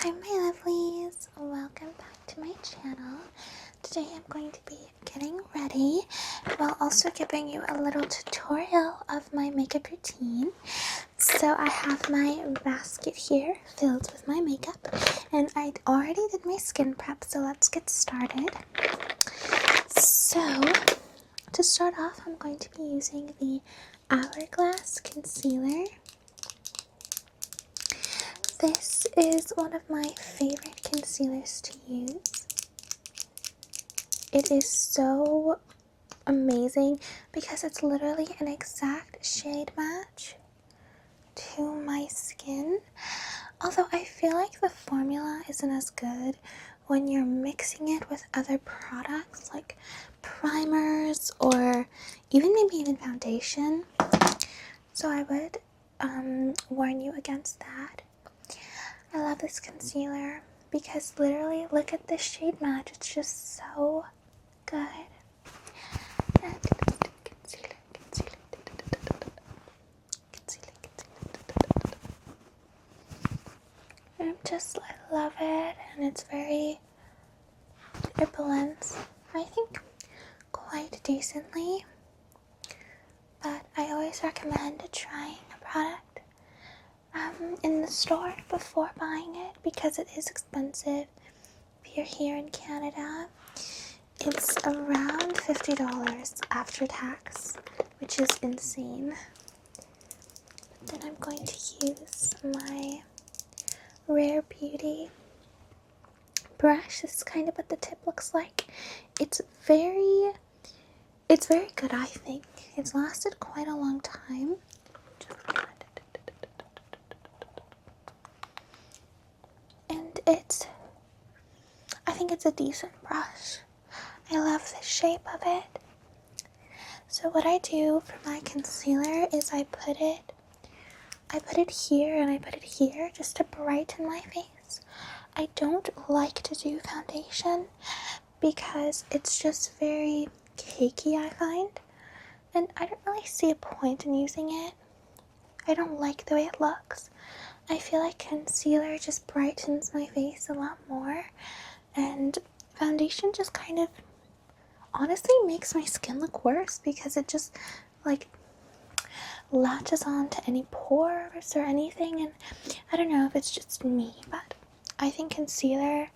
Hi my lovelies, welcome back to my channel. Today I'm going to be getting ready while also giving you a little tutorial of my makeup routine. So I have my basket here filled with my makeup and I already did my skin prep, so let's get started. So to start off, I'm going to be using the Hourglass Concealer. This is one of my favorite concealers to use. It is so amazing because it's literally an exact shade match to my skin. Although I feel like the formula isn't as good when you're mixing it with other products like primers or maybe even foundation. So I would warn you against that. I love this concealer because literally look at this shade match. It's just so good. I love it, and it blends, I think, quite decently. But I always recommend trying a product in the store before buying it because it is expensive. If you're here in Canada, it's around $50 after tax, which is insane. But then I'm going to use my Rare Beauty brush. This is kind of what the tip looks like. It's very good, I think. It's lasted quite a long time. And I think it's a decent brush. I love the shape of it. So what I do for my concealer is I put it here and I put it here just to brighten my face. I don't like to do foundation because it's just very cakey, I find. And I don't really see a point in using it. I don't like the way it looks. I feel like concealer just brightens my face a lot more. And foundation just kind of honestly makes my skin look worse because it just like latches on to any pores or anything. And I don't know if it's just me, but I think concealer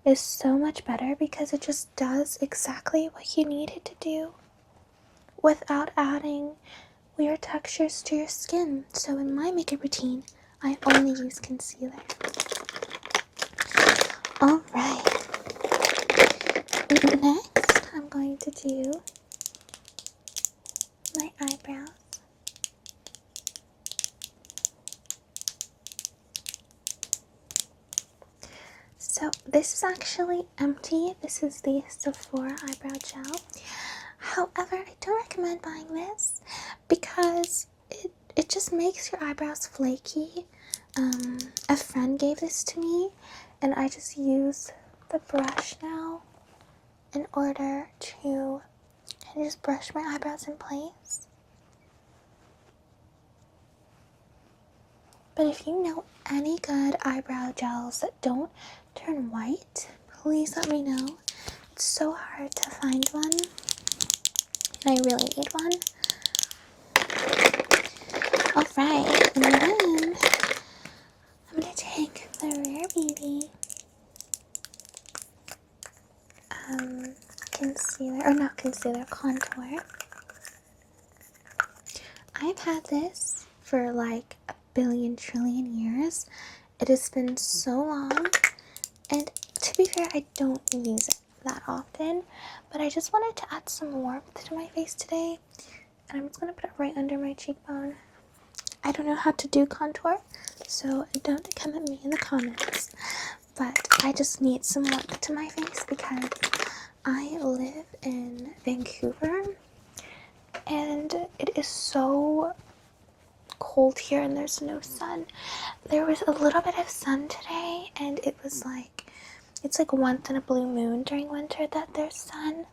is so much better because it just does exactly what you need it to do without adding weird textures to your skin. So in my makeup routine, I only use concealer. Alright, next I'm going to do my eyebrows. So this is actually empty. This is the Sephora eyebrow gel. However, I don't recommend buying this because it just makes your eyebrows flaky. A friend gave this to me and I just use the brush now in order to just brush my eyebrows in place. But if you know any good eyebrow gels that don't turn white, please let me know. It's so hard to find one, and I really need one. Alright, and then I'm going to take the Rare Beauty contour. I've had this for like a billion trillion years. It has been so long, and to be fair, I don't use it that often, but I just wanted to add some warmth to my face today, and I'm just going to put it right under my cheekbone. I don't know how to do contour, so don't come at me in the comments, but I just need some warmth to my face because I live in Vancouver and it is so cold here and there's no sun. There was a little bit of sun today and it's like once in a blue moon during winter that there's sun,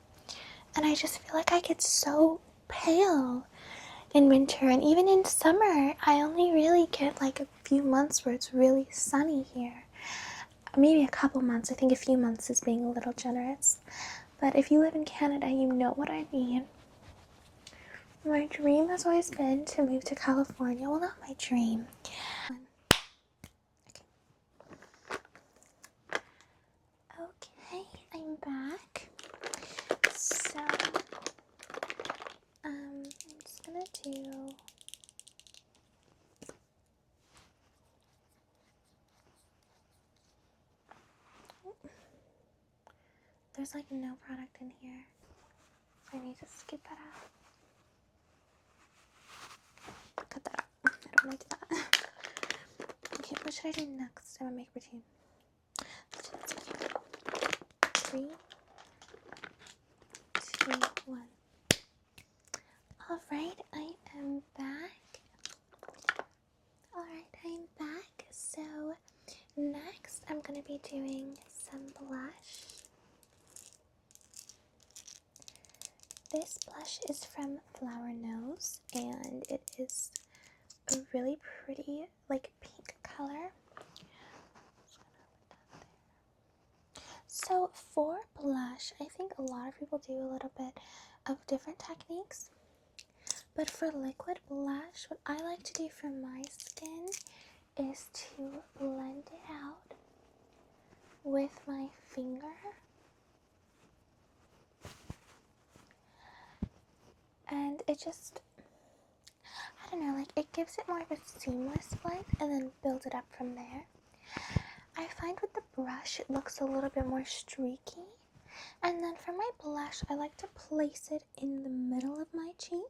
and I just feel like I get so pale in winter, and even in summer I only really get like a few months where it's really sunny here. maybe a couple months. I think a few months is being a little generous. But if you live in Canada, you know what I mean. My dream has always been to move to California. Well, not my dream. Okay, I'm back. So, I'm just gonna do... There's like no product in here. So I need to skip that out. Cut that out. I don't want to do that. Okay, what should I do next? I'm gonna make a routine. Let's do this. Okay. 3, 2, 1. Alright, I am back. So next I'm gonna be doing some blush. This blush is from Flower Nose, and it is a really pretty, like, pink color. So for blush, I think a lot of people do a little bit of different techniques. But for liquid blush, what I like to do for my skin is to blend it out with my finger. And it just, I don't know, like, it gives it more of a seamless blend and then build it up from there. I find with the brush, it looks a little bit more streaky. And then for my blush, I like to place it in the middle of my cheek.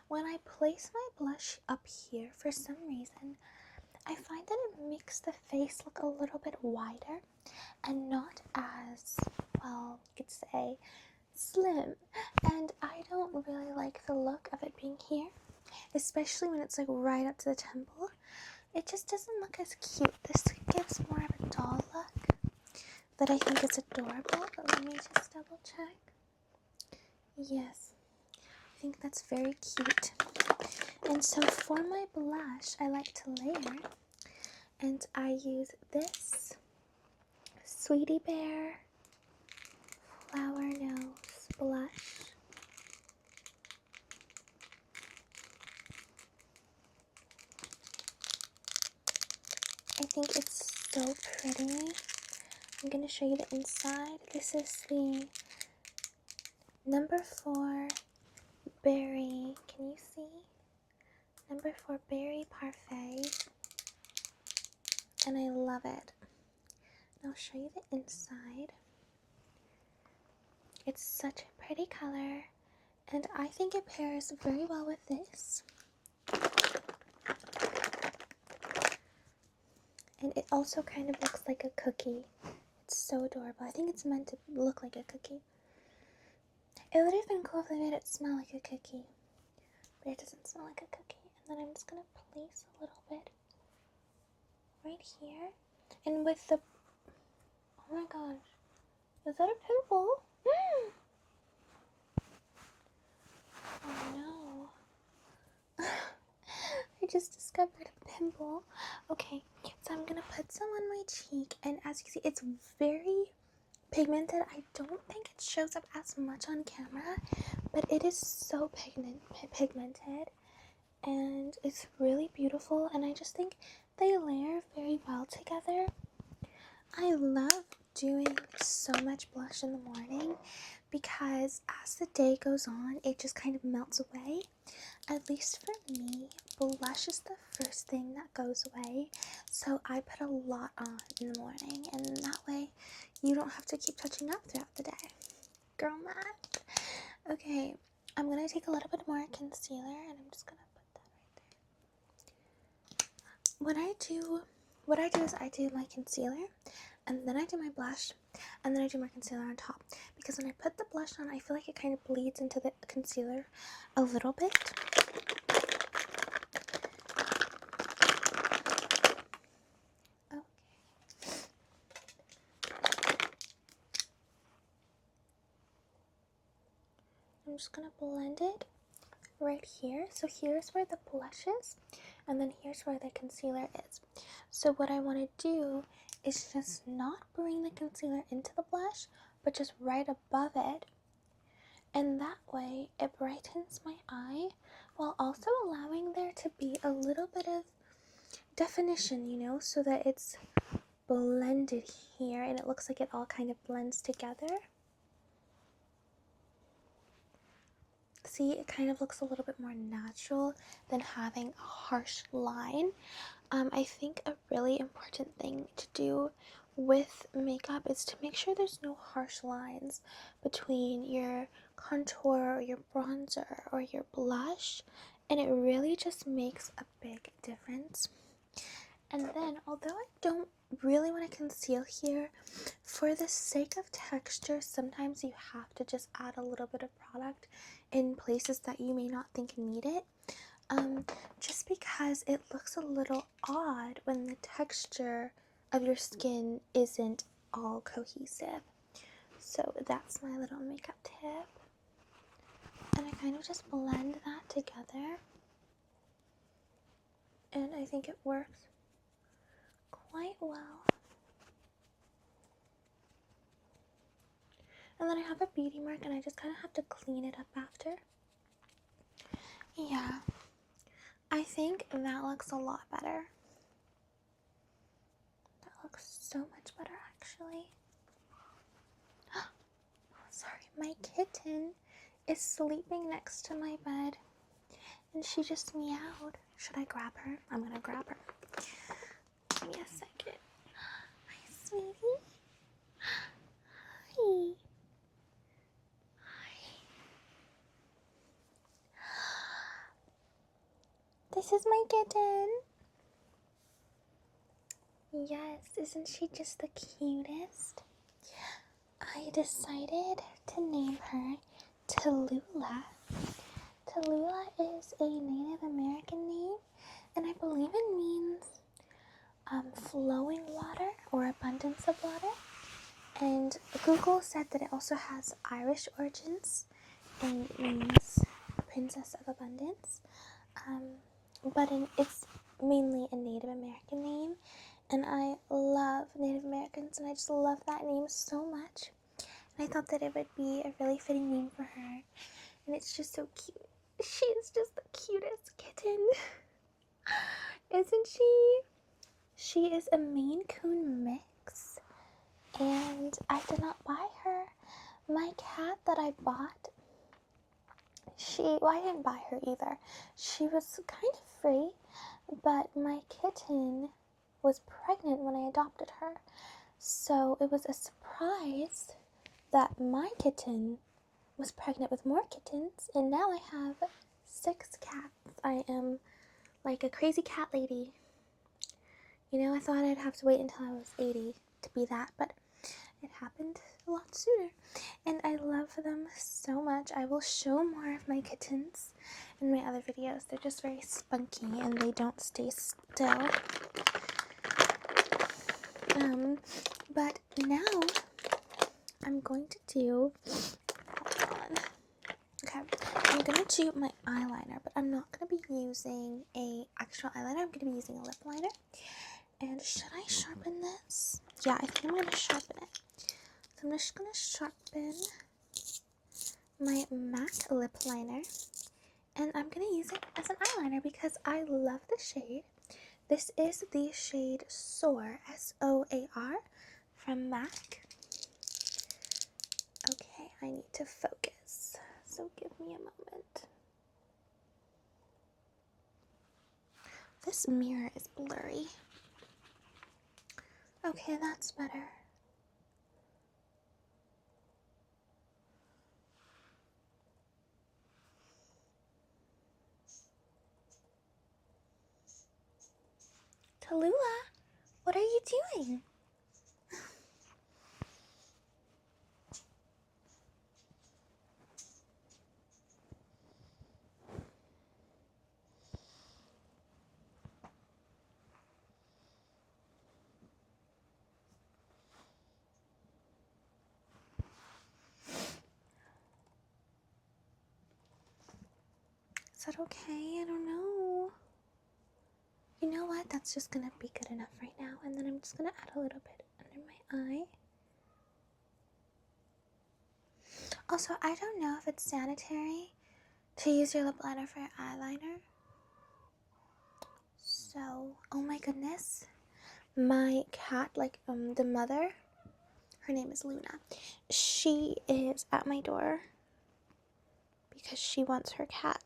When I place my blush up here, for some reason, I find that it makes the face look a little bit wider and not as, well, you could say, slim. And I don't really like the look of it being here, especially when it's like right up to the temple. It just doesn't look as cute. This gives more of a doll look that I think is adorable, but let me just double check. Yes, I think that's very cute. And so for my blush, I like to layer, and I use this Sweetie Bear Flower Nose blush. I think it's so pretty. I'm going to show you the inside. This is the number 4 berry. Can you see? Number 4 berry parfait. And I love it. And I'll show you the inside. It's such a pretty color, and I think it pairs very well with this. And it also kind of looks like a cookie. It's so adorable. I think it's meant to look like a cookie. It would have been cool if they made it smell like a cookie, but it doesn't smell like a cookie. And then I'm just going to place a little bit right here. And with the, oh my gosh, is that a pimple? Oh no. I just discovered a pimple. Okay, so I'm gonna put some on my cheek, and as you see, it's very pigmented. I don't think it shows up as much on camera, but it is so pigmented, and it's really beautiful, and I just think they layer very well together. I love doing so much blush in the morning because as the day goes on, it just kind of melts away. At least for me, blush is the first thing that goes away, so I put a lot on in the morning, and that way you don't have to keep touching up throughout the day. Girl math. Okay, I'm gonna take a little bit more concealer, and I'm just gonna put that right there. What I do is I do my concealer, and then I do my blush, and then I do my concealer on top, because when I put the blush on, I feel like it kind of bleeds into the concealer a little bit. I'm just gonna blend it right here. So here's where the blush is, and then here's where the concealer is. So what I want to do is just not bring the concealer into the blush, but just right above it. And that way it brightens my eye while also allowing there to be a little bit of definition, you know, so that it's blended here and it looks like it all kind of blends together. See, it kind of looks a little bit more natural than having a harsh line. I think a really important thing to do with makeup is to make sure there's no harsh lines between your contour or your bronzer or your blush, and it really just makes a big difference. And then, although I don't really want to conceal here, for the sake of texture, sometimes you have to just add a little bit of product in places that you may not think need it. Just because it looks a little odd when the texture of your skin isn't all cohesive. So that's my little makeup tip. And I kind of just blend that together. And I think it works quite well. And then I have a beauty mark and I just kind of have to clean it up after. Yeah, I think that looks a lot better. That looks so much better actually. Oh, sorry, my kitten is sleeping next to my bed and she just meowed. Should I grab her? I'm gonna grab her. Give me a second. Hi, sweetie. Hi. This is my kitten. Yes, isn't she just the cutest? I decided to name her Tallulah. Tallulah is a Native American name, and I believe it means flowing water or abundance of water. And Google said that it also has Irish origins and it means Princess of Abundance. But it's mainly a Native American name, and I love Native Americans, and I just love that name so much. And I thought that it would be a really fitting name for her, and it's just so cute. She is just the cutest kitten, isn't she? She is a Maine Coon mix, and I did not buy her. My cat that I bought, I didn't buy her either. She was kind of free, but my kitten was pregnant when I adopted her. So it was a surprise that my kitten was pregnant with more kittens, and now I have 6 cats. I am like a crazy cat lady. You know, I thought I'd have to wait until I was 80 to be that, but it happened a lot sooner. And I love them so much. I will show more of my kittens in my other videos. They're just very spunky and they don't stay still. But now I'm going to do, hold on. Okay, I'm going to do my eyeliner, but I'm not going to be using a actual eyeliner. I'm going to be using a lip liner. And should I sharpen this? Yeah, I think I'm going to sharpen it. So I'm just going to sharpen my MAC lip liner. And I'm going to use it as an eyeliner because I love the shade. This is the shade Soar, S-O-A-R, from MAC. Okay, I need to focus, so give me a moment. This mirror is blurry. Okay, that's better. Tallulah, what are you doing? Is that okay? I don't know. you know what? That's just gonna be good enough right now. And then I'm just gonna add a little bit under my eye. Also, I don't know if it's sanitary to use your lip liner for your eyeliner. So, oh my goodness. My cat, like, the mother, her name is Luna. She is at my door because she wants her cat.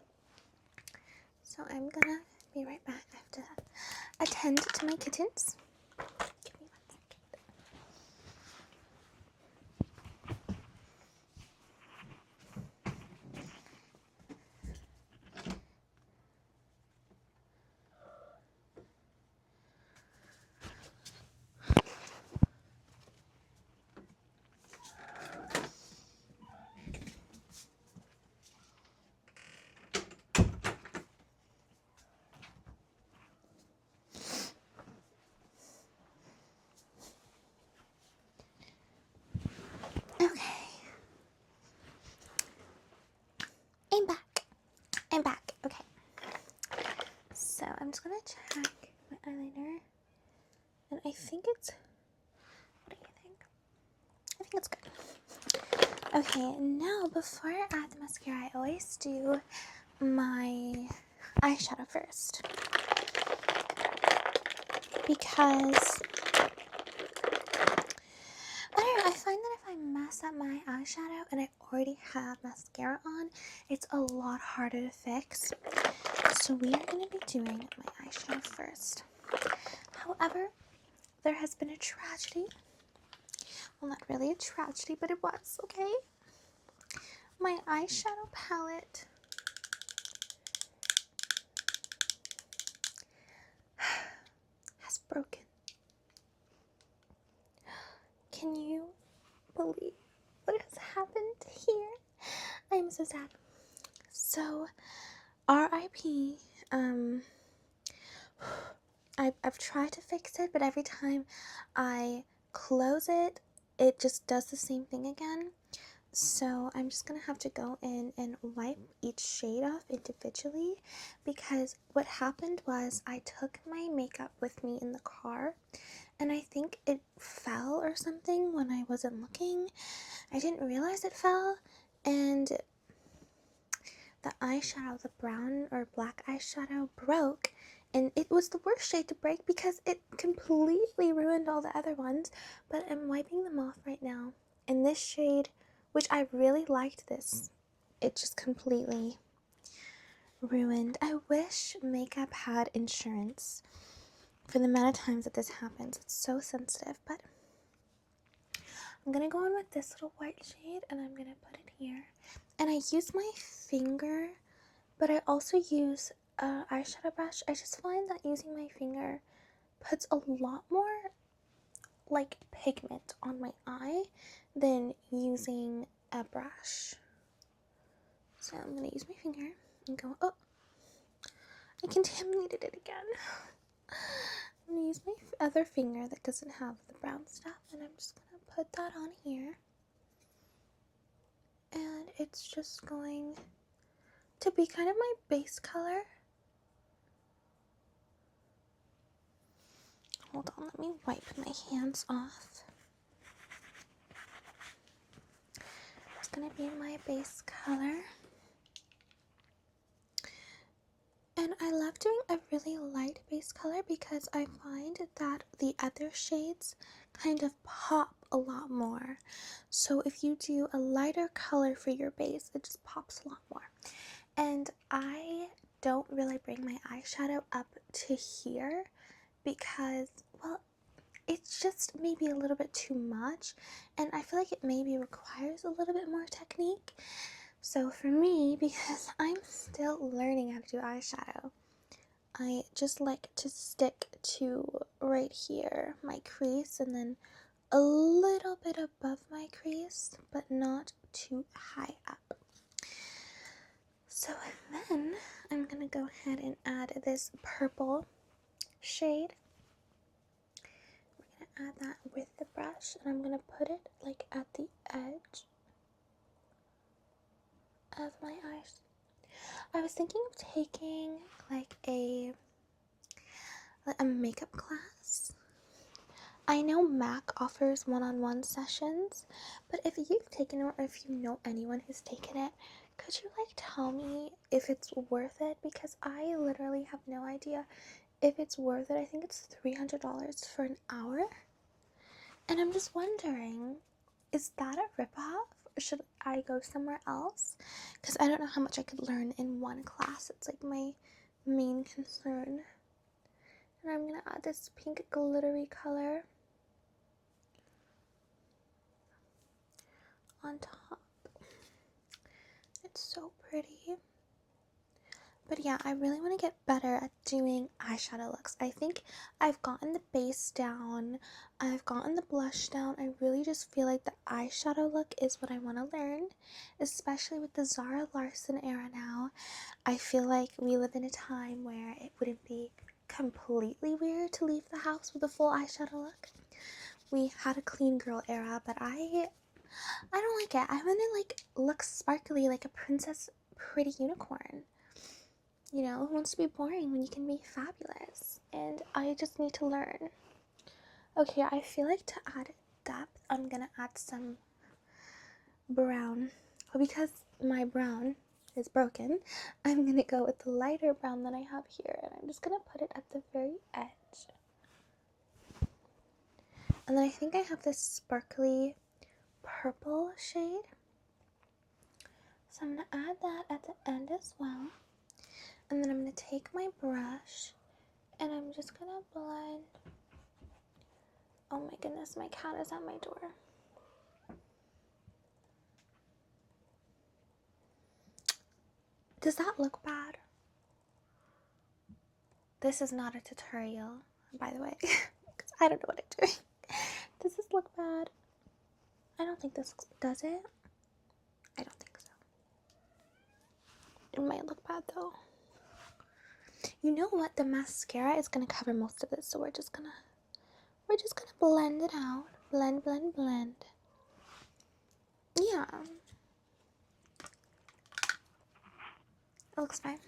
So I'm gonna be right back. I have to attend to my kittens. Give me 1 second. Okay. I'm back. Okay. So I'm just gonna check my eyeliner. And I think it's, what do you think? I think it's good. Okay, now before I add the mascara, I always do my eyeshadow first. Because, I don't know, I find that if I mess up my eyeshadow and I already have mascara on, it's a lot harder to fix. So we are going to be doing my eyeshadow first. However, there has been a tragedy. Well, not really a tragedy, but it was, okay? My eyeshadow palette has broken. Can you believe what has happened here? I'm so sad. So, RIP, I've tried to fix it, but every time I close it, it just does the same thing again. So I'm just gonna have to go in and wipe each shade off individually, because what happened was I took my makeup with me in the car and I think it fell or something when I wasn't looking. I didn't realize it fell, and the eyeshadow, the brown or black eyeshadow, broke, and it was the worst shade to break because it completely ruined all the other ones. But I'm wiping them off right now, and this shade, which I really liked this, it just completely ruined. I wish makeup had insurance for the amount of times that this happens. It's so sensitive. But I'm gonna go in with this little white shade and I'm gonna put it here. And I use my finger, but I also use an eyeshadow brush. I just find that using my finger puts a lot more like pigment on my eye than using a brush. So I'm gonna use my finger and go, oh, I contaminated it again. I'm gonna use my other finger that doesn't have the brown stuff, and I'm just gonna put that on here. And it's just going to be kind of my base color. Hold on, let me wipe my hands off. It's gonna be my base color. And I love doing a really light base color because I find that the other shades kind of pop a lot more. So if you do a lighter color for your base, it just pops a lot more. And I don't really bring my eyeshadow up to here because, well, it's just maybe a little bit too much, and I feel like it maybe requires a little bit more technique. So for me, because I'm still learning how to do eyeshadow, I just like to stick to right here, my crease, and then a little bit above my crease, but not too high up. So then I'm gonna go ahead and add this purple shade. We're gonna add that with the brush, and I'm gonna put it like at the edge of my eyes. I was thinking of taking like a a makeup class. I know MAC offers one-on-one sessions, but if you've taken it or if you know anyone who's taken it, could you like tell me if it's worth it? Because I literally have no idea if it's worth it. I think it's $300 for an hour. And I'm just wondering, is that a ripoff? Or should I go somewhere else? Because I don't know how much I could learn in one class. It's like my main concern. And I'm gonna add this pink glittery color on top. It's so pretty. But yeah, I really want to get better at doing eyeshadow looks. I think I've gotten the base down. I've gotten the blush down. I really just feel like the eyeshadow look is what I want to learn, especially with the Zara Larsson era now. I feel like we live in a time where it wouldn't be completely weird to leave the house with a full eyeshadow look. We had a clean girl era, but I don't like it. I want to like look sparkly like a princess pretty unicorn. You know, who wants to be boring when you can be fabulous? And I just need to learn. Okay, I feel like to add depth, I'm gonna add some brown. But because my brown is broken, I'm gonna go with the lighter brown that I have here. And I'm just gonna put it at the very edge. And then I think I have this sparkly purple shade. So I'm gonna add that at the end as well. And then I'm going to take my brush and I'm just going to blend. Oh my goodness, my cat is at my door. Does that look bad? This is not a tutorial, by the way, because I don't know what I'm doing. Does this look bad? I don't think this does it. I don't think so. It might look bad though. You know what? The mascara is gonna cover most of this, so we're just gonna blend it out. Blend, blend, blend. Yeah. It looks fine.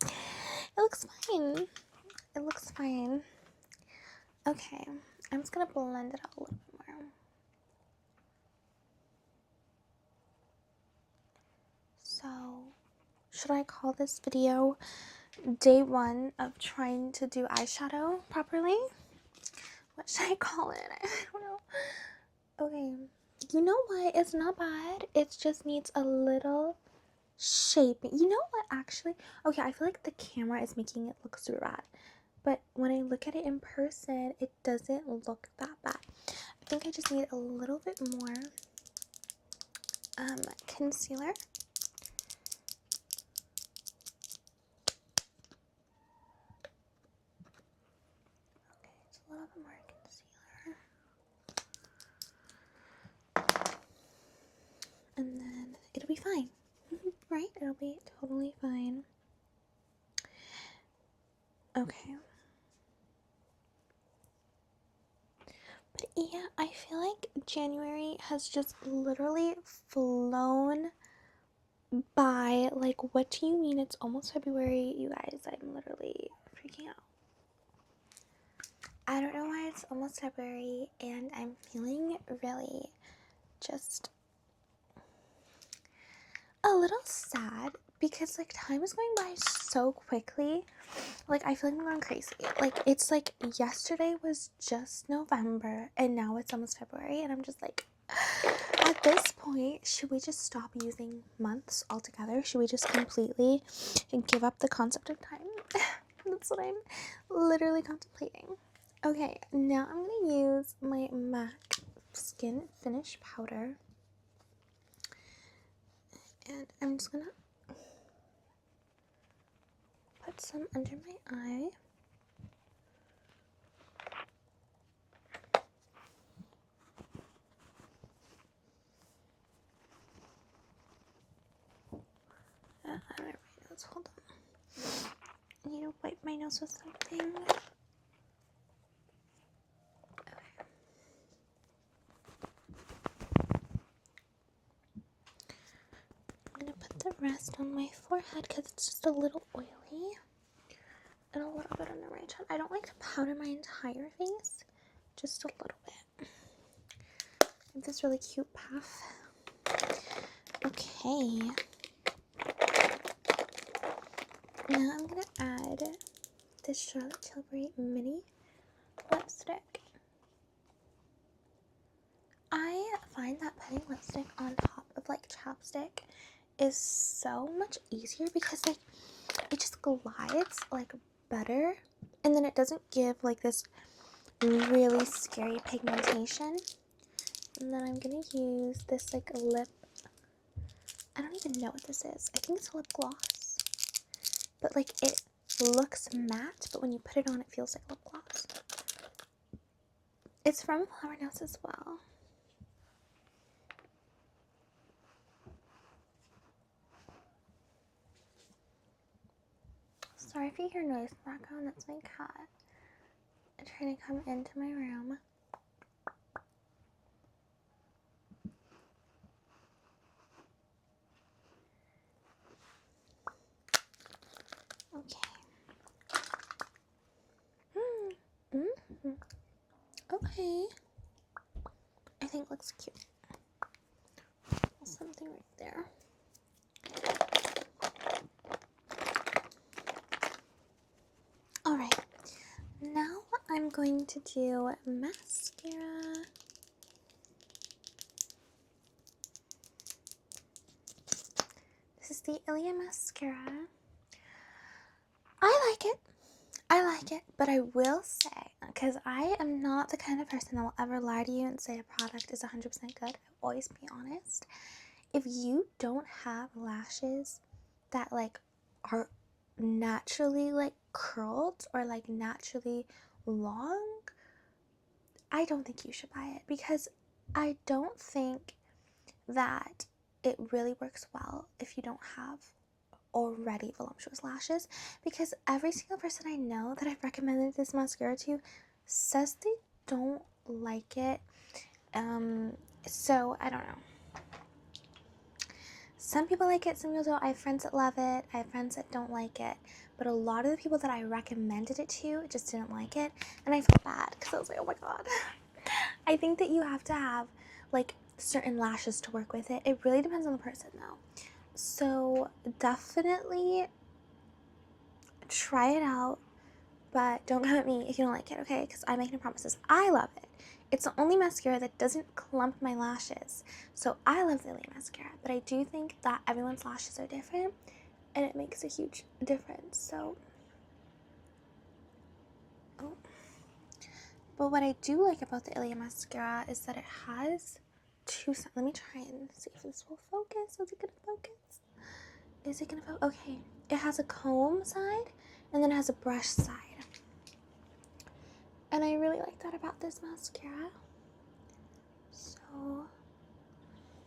It looks fine. It looks fine. Okay, I'm just gonna blend it out a little bit more. So, should I call this video day 1 of trying to do eyeshadow properly? What should I call it? I don't know. Okay, you know what? It's not bad. It just needs a little shaping. You know what, actually? Okay, I feel like the camera is making it look super bad. But when I look at it in person, it doesn't look that bad. I think I just need a little bit more concealer. Okay, it's a little bit more concealer. And then it'll be fine. Right? It'll be totally fine. Okay. But yeah, I feel like January has just literally flown by. Like, what do you mean it's almost February? You guys, I'm literally freaking out. I don't know why it's almost February and I'm feeling really just a little sad because like time is going by so quickly. Like, I feel like I'm going crazy. Like, it's like yesterday was just November and now it's almost February, and I'm just like, at this point, should we just stop using months altogether? Should we just completely give up the concept of time? That's what I'm literally contemplating. Okay, now I'm gonna use my MAC Skin Finish Powder. And I'm just gonna put some under my eye. I don't know my nose. Hold on. I need to wipe my nose with something. Okay. I'm gonna put the rest on my forehead because it's just a little oily. and a little bit under my chin. I don't like to powder my entire face, just a little bit. I have this really cute puff. Okay. Now I'm gonna add this Charlotte Tilbury mini lipstick. I find that putting lipstick on top of like chapstick is so much easier because like it just glides like better, and then it doesn't give like this really scary pigmentation. And then I'm gonna use this like lip, I don't even know what this is. I think it's a lip gloss, but like it looks matte, but when you put it on it feels like lip gloss. It's from Flower Nose as well. Sorry if you hear noise in the background, that's my cat trying to come into my room. Okay. Mm-hmm. Okay. I think it looks cute. Something right there. Alright. Now I'm going to do mascara. This is the Ilia mascara. I like it, but I will say, because I am not the kind of person that will ever lie to you and say a product is 100% good. I always be honest. If you don't have lashes that like are naturally like curled or like naturally long, I don't think you should buy it, because I don't think that it really works well if you don't have already voluptuous lashes, because every single person I know that I've recommended this mascara to says they don't like it. So I don't know. Some people like it, some people don't. I have friends that love it, I have friends that don't like it, but a lot of the people that I recommended it to just didn't like it, and I felt bad because I was like, oh my god. I think that you have to have like certain lashes to work with it. It really depends on the person though. So definitely try it out, but don't come at me if you don't like it, okay? Because I'm making promises. I love it. It's the only mascara that doesn't clump my lashes. So I love the Ilia mascara, but I do think that everyone's lashes are different, and it makes a huge difference. So, oh. But what I do like about the Ilia mascara is that it has two sides. Let me try and see if this will focus. Is it gonna focus? Is it gonna focus? Okay. It has a comb side, and then it has a brush side. And I really like that about this mascara. So,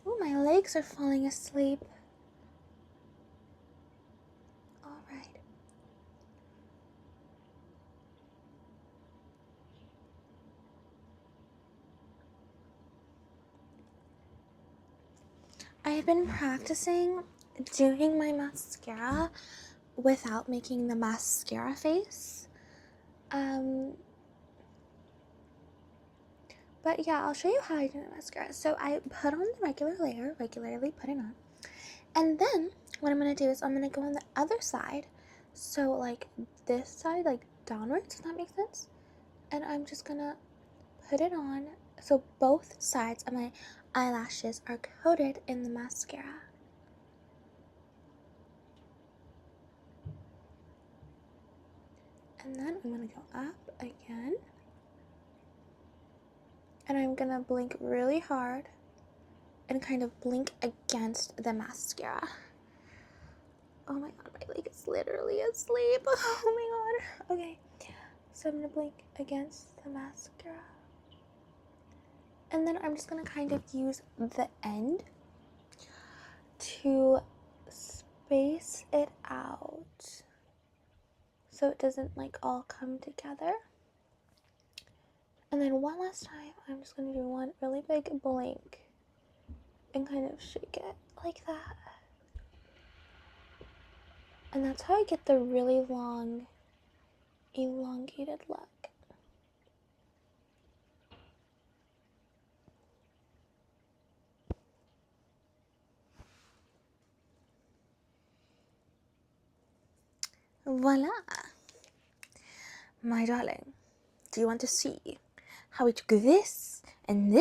oh, my legs are falling asleep. All right. I have been practicing doing my mascara without making the mascara face. But yeah, I'll show you how I do the mascara. So I put on the regular layer, regularly put it on. And then what I'm going to do is I'm going to go on the other side. So like this side, like downwards, if that makes sense. And I'm just going to put it on. So both sides of my eyelashes are coated in the mascara. And then I'm going to go up again. And I'm going to blink really hard and kind of blink against the mascara. Oh my god, my leg is literally asleep. Oh my god. Okay, so I'm going to blink against the mascara. And then I'm just going to kind of use the end to space it out so it doesn't like all come together. And then one last time, I'm just going to do one really big blink and kind of shake it like that. And that's how I get the really long elongated look. Voila! My darling, do you want to see how we took this and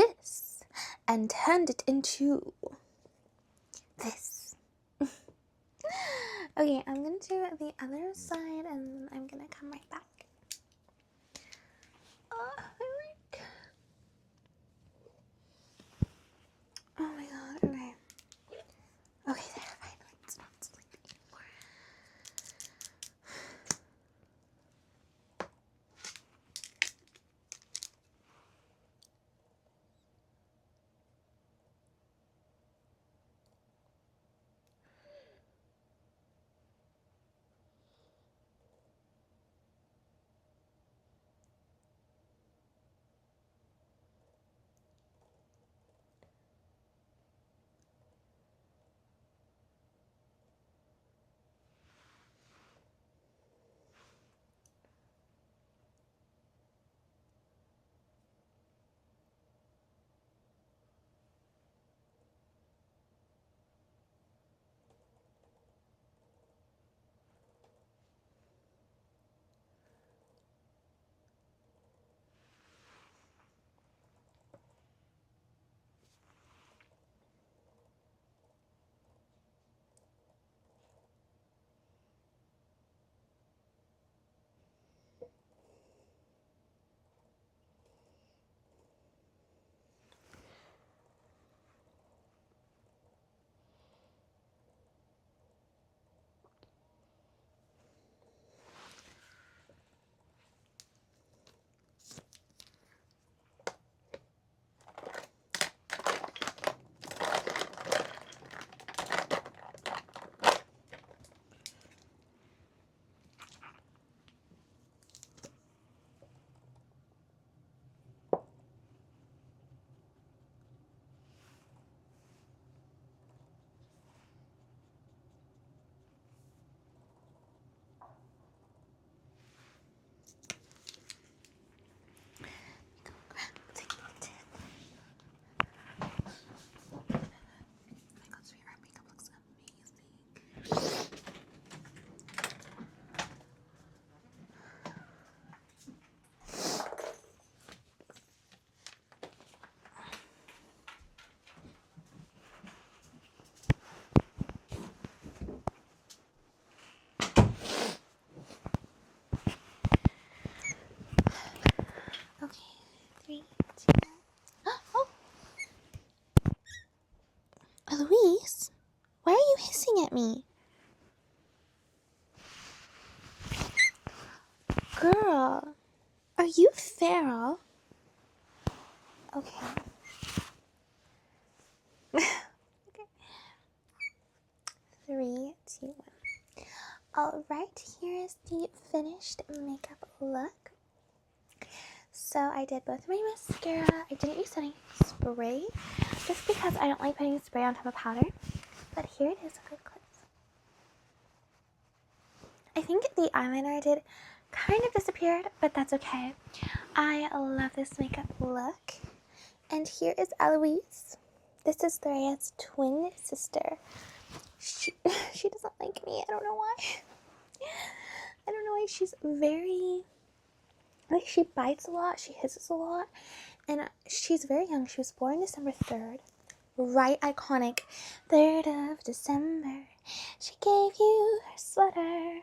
turned it into this? Okay, I'm gonna do the other side and I'm gonna come right back. Oh my god, okay. Okay, there, finally, it's not sleepy anymore. Okay, 3, 2. Oh! Eloise, why are you hissing at me? Girl, are you feral? Okay. Okay. 3, 2, 1. Alright, here is the finished makeup look. So I did both my mascara. I didn't use any spray, just because I don't like putting spray on top of powder. But here it is, okay, close. I think the eyeliner I did kind of disappeared, but that's okay. I love this makeup look. And here is Eloise. This is Threa's twin sister. She doesn't like me. I don't know why. I don't know why. She's very, like, she bites a lot. She hisses a lot. And she's very young. She was born December 3rd. Right, iconic. 3rd of December. She gave you her sweater.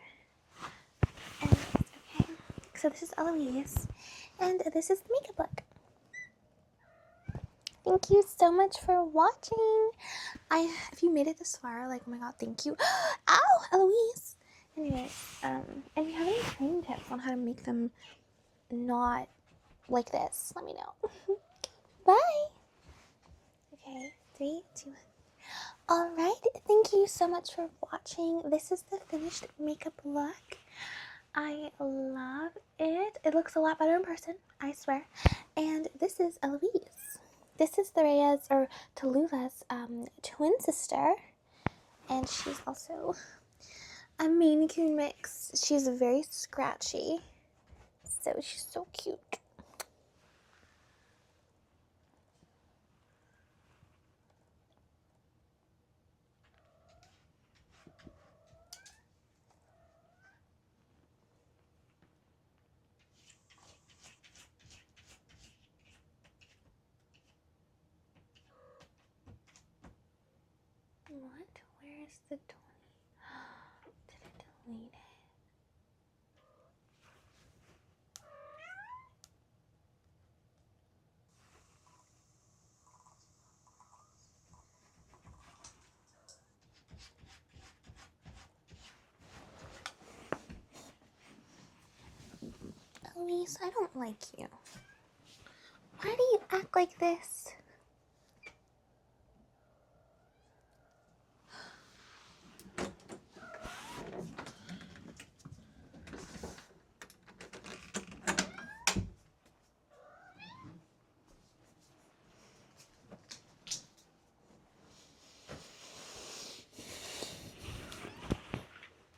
And okay. So this is Eloise. And this is the makeup look. Thank you so much for watching. If you made it this far, like, oh my god, thank you. Ow, Eloise. Anyways, and if you have any training tips on how to make them not like this, let me know. Bye. Okay, 3, 2, 1. Alright, thank you so much for watching. This is the finished makeup look. I love it. It looks a lot better in person, I swear. And this is Eloise. This is Threa's, or Tallulah's, twin sister. And she's also a Maine Coon mix. She's very scratchy. So she's so cute. What? Where is the 20? Did I delete it? Elise, I don't like you. Why do you act like this?